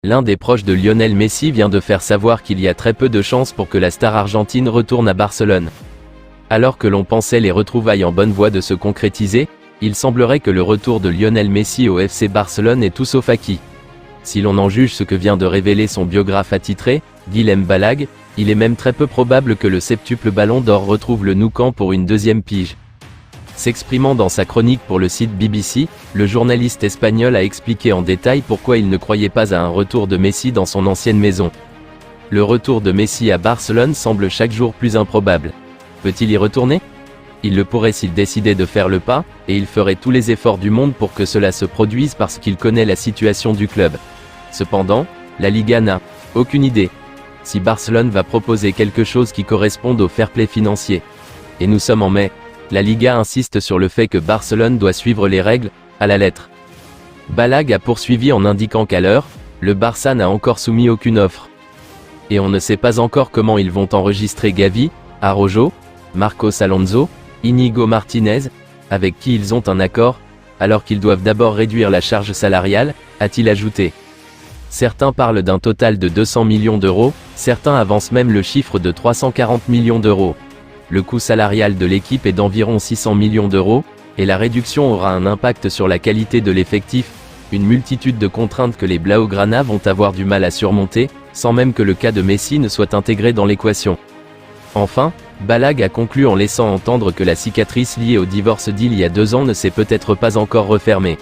L'un des proches de Lionel Messi vient de faire savoir qu'il y a très peu de chances pour que la star argentine retourne à Barcelone. Alors que l'on pensait les retrouvailles en bonne voie de se concrétiser, il semblerait que le retour de Lionel Messi au FC Barcelone est tout sauf acquis. Si l'on en juge ce que vient de révéler son biographe attitré, Guillem Balag, il est même très peu probable que le septuple ballon d'or retrouve le Nou Camp pour une deuxième pige. S'exprimant dans sa chronique pour le site BBC, le journaliste espagnol a expliqué en détail pourquoi il ne croyait pas à un retour de Messi dans son ancienne maison. Le retour de Messi à Barcelone semble chaque jour plus improbable. Peut-il y retourner? Il le pourrait s'il décidait de faire le pas, et il ferait tous les efforts du monde pour que cela se produise parce qu'il connaît la situation du club. Cependant, la Liga n'a aucune idée si Barcelone va proposer quelque chose qui corresponde au fair play financier. Et nous sommes en mai. La Liga insiste sur le fait que Barcelone doit suivre les règles, à la lettre. Balag a poursuivi en indiquant qu'à l'heure, le Barça n'a encore soumis aucune offre. Et on ne sait pas encore comment ils vont enregistrer Gavi, Araujo, Marcos Alonso, Inigo Martinez, avec qui ils ont un accord, alors qu'ils doivent d'abord réduire la charge salariale, a-t-il ajouté. Certains parlent d'un total de 200 millions d'euros, certains avancent même le chiffre de 340 millions d'euros. Le coût salarial de l'équipe est d'environ 600 millions d'euros, et la réduction aura un impact sur la qualité de l'effectif, une multitude de contraintes que les Blaugrana vont avoir du mal à surmonter, sans même que le cas de Messi ne soit intégré dans l'équation. Enfin, Balag a conclu en laissant entendre que la cicatrice liée au divorce d'il y a 2 ans ne s'est peut-être pas encore refermée.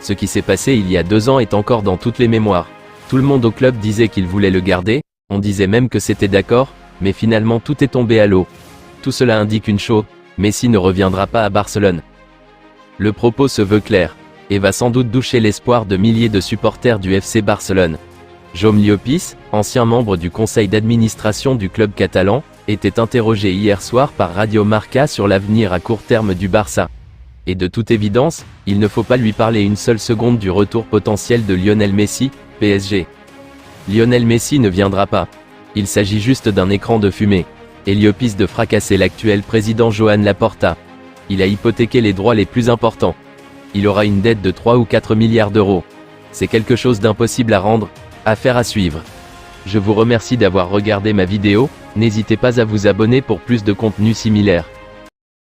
Ce qui s'est passé il y a 2 ans est encore dans toutes les mémoires. Tout le monde au club disait qu'il voulait le garder, on disait même que c'était d'accord, mais finalement tout est tombé à l'eau. Tout cela indique une chose, Messi ne reviendra pas à Barcelone. Le propos se veut clair, et va sans doute doucher l'espoir de milliers de supporters du FC Barcelone. Jaume Llopis, ancien membre du conseil d'administration du club catalan, était interrogé hier soir par Radio Marca sur l'avenir à court terme du Barça. Et de toute évidence, il ne faut pas lui parler une seule seconde du retour potentiel de Lionel Messi, PSG. Lionel Messi ne viendra pas. Il s'agit juste d'un écran de fumée. Et Llopis de fracasser l'actuel président Joan Laporta. Il a hypothéqué les droits les plus importants. Il aura une dette de 3 ou 4 milliards d'euros. C'est quelque chose d'impossible à rendre, affaire à suivre. Je vous remercie d'avoir regardé ma vidéo, n'hésitez pas à vous abonner pour plus de contenu similaire.